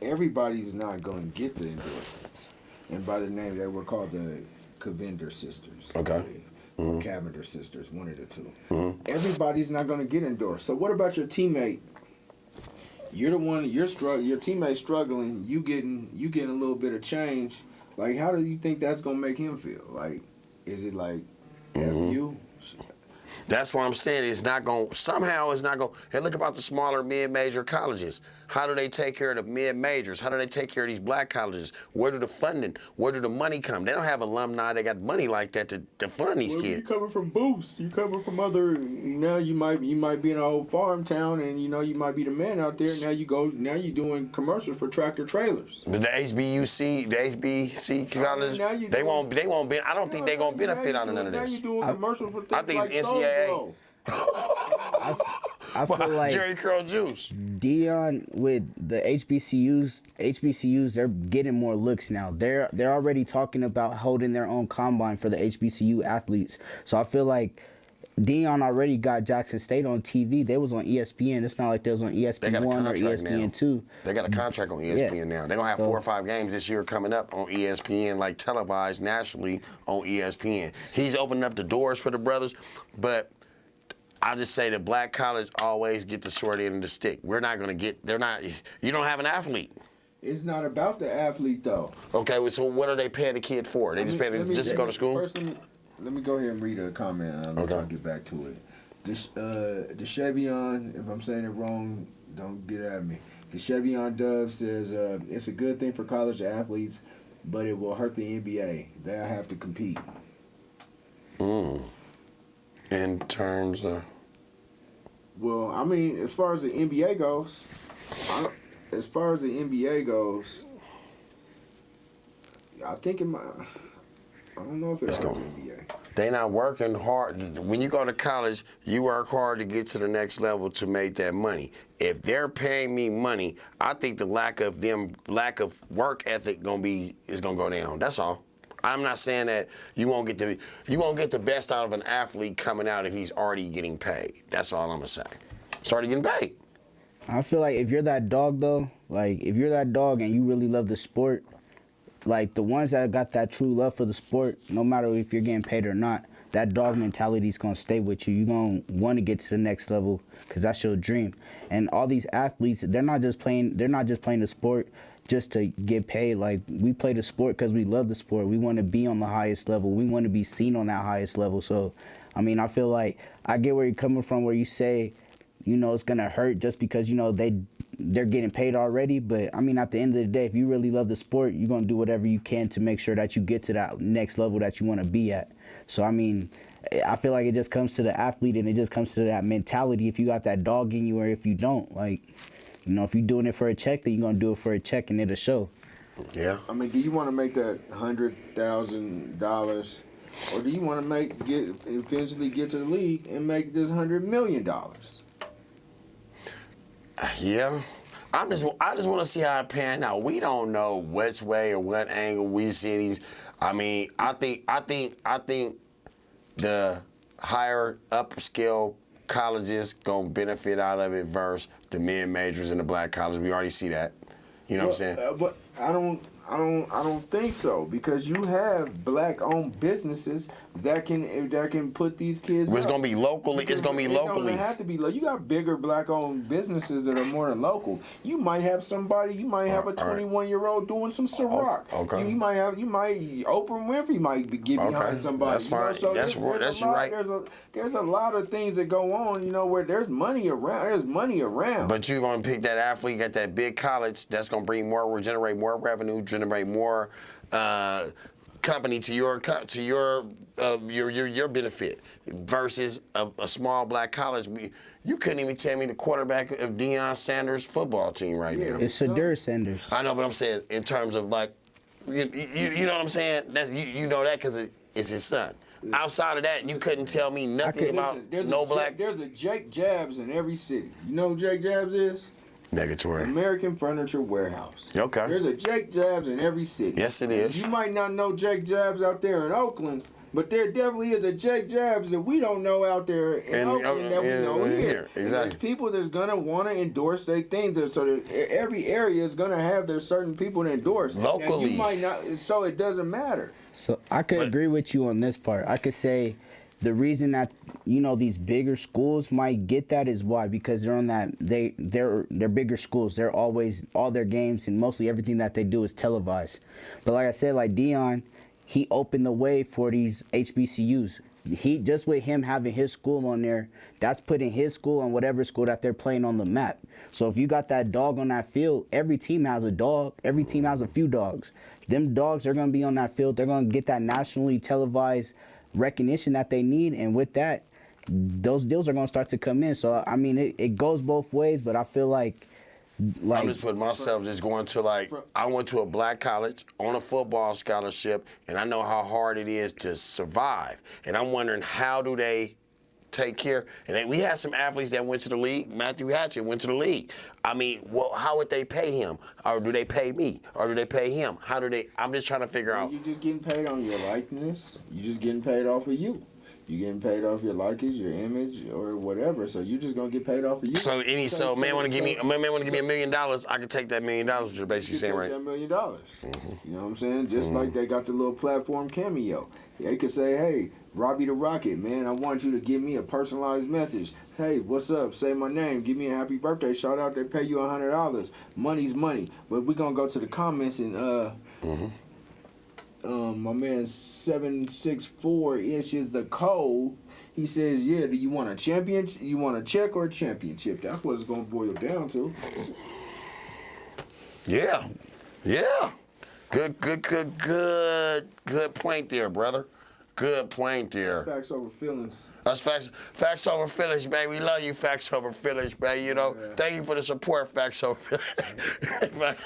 the endorsements. And by the name, they were called the Cavender sisters. Okay. Or Cavender sisters, one of the two. Everybody's not gonna get endorsed. So what about your teammate? You're the one. Your teammate's struggling. You getting a little bit of change. Like, how do you think that's gonna make him feel? Like, is it like, F you? That's what I'm saying. It's not going to, somehow it's not going to, hey, look about the smaller mid-major colleges. How do they take care of the mid-majors? How do they take care of these black colleges? Where do the funding, where do the money come? They don't have alumni that got money like that to fund these kids. You coming from Boost. You coming from other, now you might be in an old farm town and, you know, you might be the man out there. Now you doing commercials for tractor trailers. But the HBC college, they won't be, I don't think they're going to benefit out of none of this. Now you doing commercials for things I think like it's NCAA. I feel like Jerry Curl Juice. Dion with the HBCUs, they're getting more looks now. They're already talking about holding their own combine for the HBCU athletes. So I feel like Dion already got Jackson State on TV. They was on ESPN. It's not like they was on ESPN1 or ESPN2. They got a contract on ESPN now. They're going to have 4 or 5 games this year coming up on ESPN, like televised nationally on ESPN. He's opening up the doors for the brothers, but I just say that black college always get the short end of the stick. We're not going to get, you don't have an athlete. It's not about the athlete, though. Okay, well, so what are they paying the kid for? They just paying just to go to school? First, let me go ahead and read a comment. I'll get back to it. Deshavion, if I'm saying it wrong, don't get at me. Deshavion Dove says, it's a good thing for college athletes, but it will hurt the NBA. They'll have to compete. In terms of? Well, I mean, as far as the NBA goes, I think it might. I don't know if it's going to be NBA. They not working hard. When you go to college, you work hard to get to the next level to make that money. If they're paying me money, I think the lack of work ethic is gonna go down. That's all. I'm not saying that you won't get the best out of an athlete coming out if he's already getting paid. That's all I'm gonna say. Started getting paid. I feel like if you're that dog though, like if you're that dog and you really love the sport, like the ones that got that true love for the sport, no matter if you're getting paid or not, that dog mentality is gonna stay with you. You're gonna want to get to the next level because that's your dream. And all these athletes, they're not just playing the sport just to get paid. Like, we play the sport because we love the sport. We want to be on the highest level. We want to be seen on that highest level. So, I mean, I feel like I get where you're coming from, where you say, you know, it's gonna hurt just because, you know, they're getting paid already. But I mean, at the end of the day, if you really love the sport, you're gonna do whatever you can to make sure that you get to that next level that you want to be at. So I mean, I feel like it just comes to the athlete and it just comes to that mentality. If you got that dog in you or if you don't, like, you know, if you're doing it for a check, then you're gonna do it for a check and it'll show. Yeah. I mean, do you want to make that $100,000, or do you want to eventually get to the league and make this $100 million? Yeah. I just want to see how it pan out. We don't know which way or what angle we see these. I mean, I think the higher upscale colleges gonna benefit out of it versus the mid majors and the black colleges. We already see that. You know what I'm saying? But I don't. I don't think so, because you have black-owned businesses that can put these kids. It's up. gonna be locally. It's gonna be locally. It don't have to be. You got bigger black-owned businesses that are more than local. You might have somebody. You might have a 21-year-old doing some Ciroc. Okay. You might Oprah Winfrey might get behind somebody. That's fine. So that's right. There's a lot of things that go on. Where there's money around. There's money around. But you're gonna pick that athlete at that big college. That's gonna bring more. Generate more revenue. Generate more company to your benefit versus a small black college. You couldn't even tell me the quarterback of Deion Sanders' football team right now. It's Shadur Sanders. I know, but I'm saying in terms of like, you know what I'm saying? That's you know that because it's his son. Outside of that, you couldn't tell me nothing about black. There's a Jake Jabs in every city. You know who Jake Jabs is? Negatory. American Furniture Warehouse. Okay. There's a Jake Jabs in every city. Yes, it is. You might not know Jake Jabs out there in Oakland, but there definitely is a Jake Jabs that we don't know out there in Oakland that we know here. Exactly. There's people that's gonna want to endorse their things. So that every area is gonna have their certain people to endorse. Locally. And you might not. So it doesn't matter. So I could agree with you on this part. I could say the reason that these bigger schools might get that is why, because they're on that they're bigger schools. They're always, all their games and mostly everything that they do is televised. But like I said, like Deion, he opened the way for these HBCUs. He just with him having his school on there, that's putting his school and whatever school that they're playing on the map. So if you got that dog on that field, every team has a dog. Every team has a few dogs. Them dogs are gonna be on that field. They're gonna get that nationally televised recognition that they need, and with that, those deals are going to start to come in. So I mean, it goes both ways, but I feel like I'm just putting myself just going to I went to a black college on a football scholarship, and I know how hard it is to survive, and I'm wondering how do they take care. And then we had some athletes that went to the league. Matthew Hatchett went to the league. I mean, well, how would they pay him? Or do they pay me? Or do they pay him? How do they? I'm just trying to figure out. You're just getting paid on your likeness. You're just getting paid off of you. You're getting paid off your likeness, your image, or whatever. So you're just gonna get paid off of you. So man want to give me $1 million. I can take that $1 million. What you're basically saying, right? That $1 million. You know what I'm saying? Just like they got the little platform Cameo. They could say, hey, Robbie the Rocket, man, I want you to give me a personalized message. Hey, what's up? Say my name. Give me a happy birthday shout out. They pay you $100. Money's money. But we're gonna go to the comments and my man 764 issues the code. He says, yeah, do you want a championship? You want a check or a championship? That's what it's gonna boil down to. Yeah. Good point there, brother. Good point there. Facts over feelings. That's facts over feelings, man. We love you, facts over feelings, man. Yeah. Thank you for the support, facts over feelings. But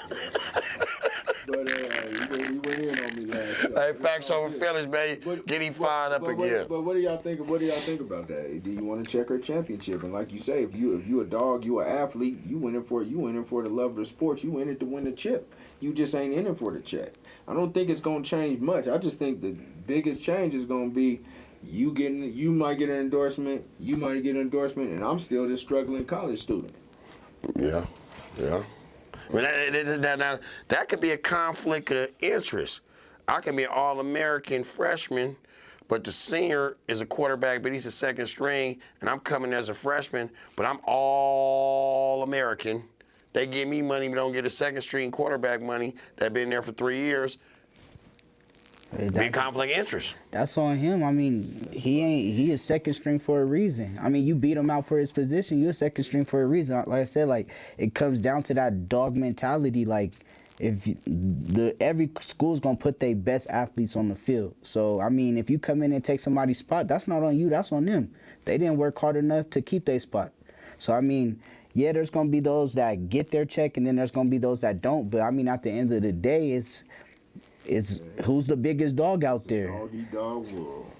you went in on me last show. Hey, facts over feelings, man. Get him fired up again. But what do y'all think? What do y'all think about that? Do you want a check or a championship? And like you say, if you a dog, you an athlete, you went in for the love of the sport. You in it to win the chip. You just ain't in it for the check. I don't think it's gonna change much. I just think the biggest change is gonna be you might get an endorsement, you might get an endorsement, and I'm still just struggling college student. Yeah. But that could be a conflict of interest. I can be an All-American freshman, but the senior is a quarterback, but he's a second string, and I'm coming as a freshman, but I'm All-American. They give me money, but don't get a second string quarterback money that been there for 3 years. Big conflict of interest. That's on him. I mean, he is second string for a reason. I mean, you beat him out for his position. You're second string for a reason. Like I said, like it comes down to that dog mentality. Like if every school's gonna put their best athletes on the field. So I mean, if you come in and take somebody's spot, that's not on you. That's on them. They didn't work hard enough to keep their spot. So I mean, yeah, there's gonna be those that get their check, and then there's gonna be those that don't. But I mean, at the end of the day, it's who's the biggest dog out there? Doggy dog world.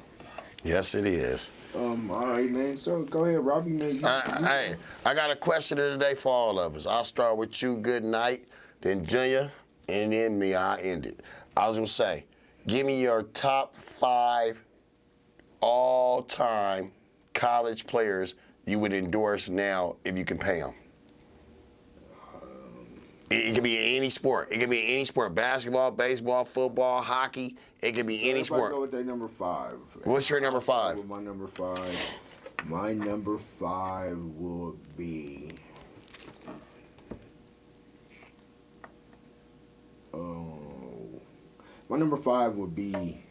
Yes, it is. All right, man. So go ahead, Robbie, man. I got a question of the day for all of us. I'll start with you, good night, then Junior, and then me. I end it. I was gonna say, give me your top 5 all-time college players you would endorse now if you can pay them. It can be in any sport. It can be in any sport. Basketball, baseball, football, hockey. It can be any sport. Go with their number 5. What's your number 5? With my number 5. My number 5 would be. My number 5 would be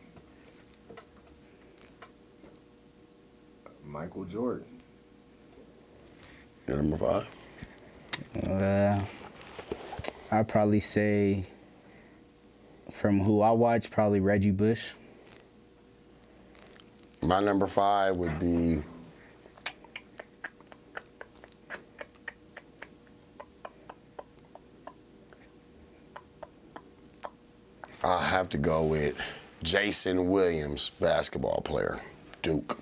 Michael Jordan. Your number 5? I'd probably say, from who I watch, probably Reggie Bush. My number 5 would be I have to go with Jason Williams, basketball player, Duke.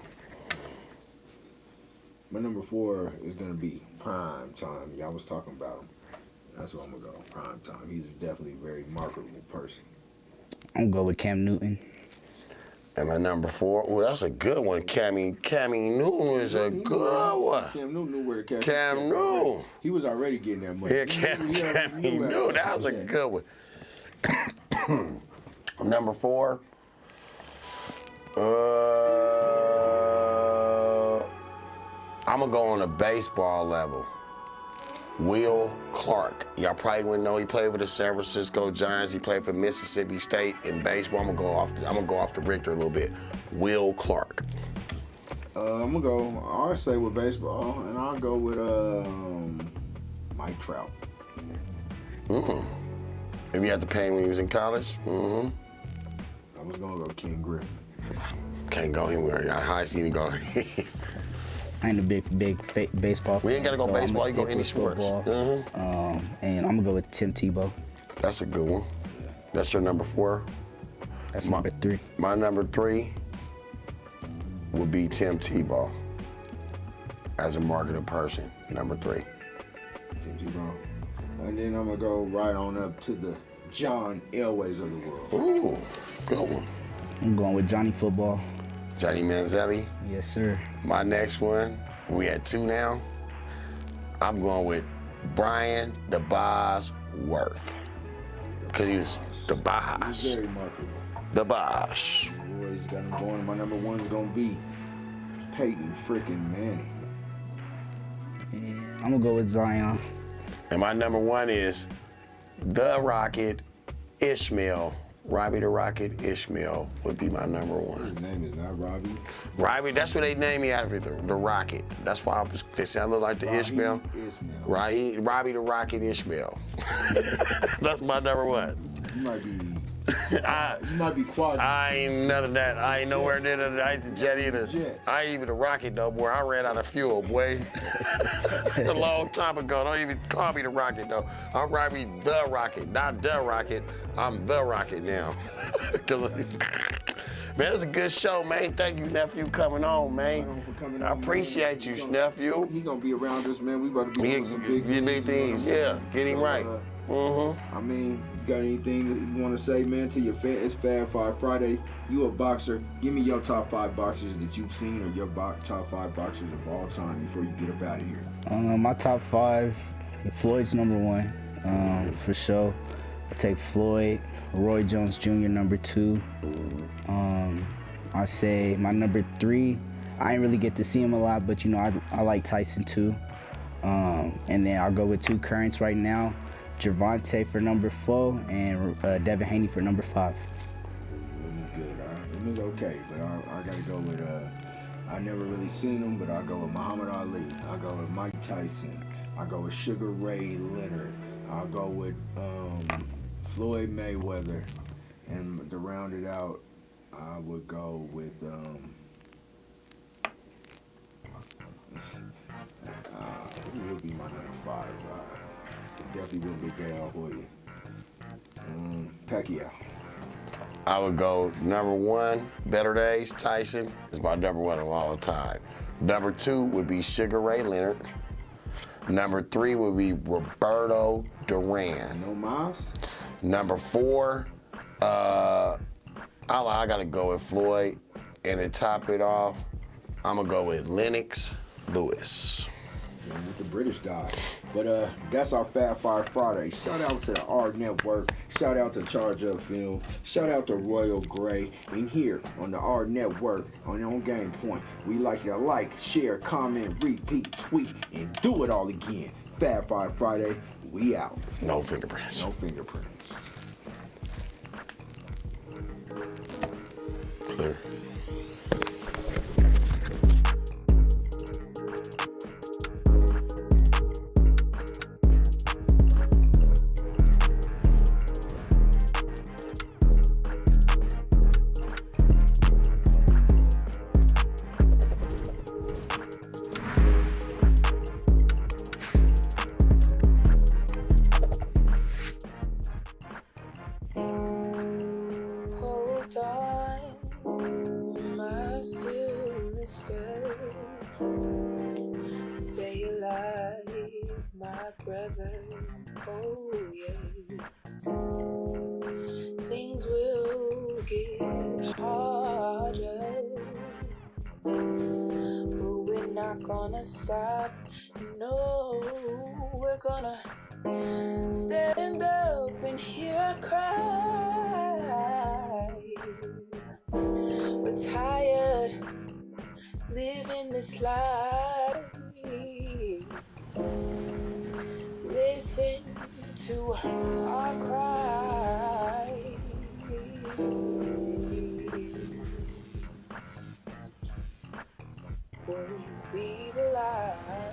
My number 4 is gonna be Prime Time. Y'all was talking about him. That's what I'm gonna go. Prime Time. He's definitely a very marketable person. I'm gonna go with Cam Newton. And my number 4, oh, that's a good one. Cammy Newton is a good one. Cam Newton knew where to catch. Cam Newton. He was already getting that money. Yeah, Cammy Newton. That was a good one. Number 4. I'm gonna go on a baseball level. Will Clark. Y'all probably wouldn't know he played for the San Francisco Giants. He played for Mississippi State in baseball. I'm gonna go off the Richter a little bit. Will Clark. I'm gonna go. I'll say with baseball, and I'll go with Mike Trout. If you had to pay him when he was in college. I was gonna go Ken Griffey. Can't go anywhere. How I see him go. I ain't a big baseball fan. We ain't gotta go so baseball. I'ma You go stick any with sports. football. And I'm gonna go with Tim Tebow. That's a good one. That's your number 4. That's number 3. My number 3 would be Tim Tebow. As a marketing person, number 3. Tim Tebow. And then I'm gonna go right on up to the John Elways of the world. Ooh, good one. I'm going with Johnny Football. Johnny Manziel. Yes, sir. My next one, we at 2 now. I'm going with Brian the Boz Worth. Because he was the He's Boz. very marketable. The Boz. Boys got him going. My number 1 is gonna be Peyton freaking Manning. I'm gonna go with Zion. And my number 1 is the Rocket Ishmael. Robbie the Rocket Ishmael would be my number 1. His name is not Robbie. Robbie, that's what they named me after, the Rocket. That's why they say I look like the Ishmael. Robbie the Rocket Ishmael. That's my number 1. You might be. You might be quasi. I ain't none of that. I ain't nowhere near I ain't the jet either. I ain't even the Rocket no more. I ran out of fuel, boy. A long time ago. Don't even call me the Rocket though. I'm Robbie the Rocket, not the Rocket. I'm the Rocket now. Man, it's a good show, man. Thank you, nephew, coming on, man. I appreciate you, nephew. He gonna be around us, man. We about to be doing some big things. Yeah, get him right. I mean, you got anything that you want to say, man, to your fan? It's Fab 5 Friday. You a boxer. Give me your top 5 boxers that you've seen or your top 5 boxers of all time before you get up out of here. My top 5, Floyd's number 1, for sure. I take Floyd. Roy Jones Jr. number 2. I say my number 3. I didn't really get to see him a lot, but I like Tyson too. And then I'll go with 2 currents right now. Gervonta for number 4 and Devin Haney for number 5. It was okay, but I gotta go with I never really seen him, but I go with Muhammad Ali. I go with Mike Tyson. I go with Sugar Ray Leonard. I'll go with Floyd Mayweather, and to round it out, I would go with who would be my number 5? Definitely been a big day out for you. Pacquiao. I would go number 1, Better Days. Tyson is my number 1 of all time. Number 2 would be Sugar Ray Leonard. Number 3 would be Roberto Duran. No Miles? Number 4, I gotta go with Floyd. And to top it off, I'm gonna go with Lennox Lewis. and with the British guy. But that's our Fab Five Friday. Shout out to the R Network. Shout out to Charge Up Film. Shout out to Royal Gray. And here on the R Network, on Game Point, we like you to like, share, comment, repeat, tweet, and do it all again. Fab Five Friday, we out. No fingerprints. No fingerprints. Clear. Hold on, my sister. Stay alive, my brother. Oh, yes. Things will get harder, but we're not gonna stop. No, we're gonna stand up and hear a cry. We're tired living this life. Listen to our cry. We'll be the light.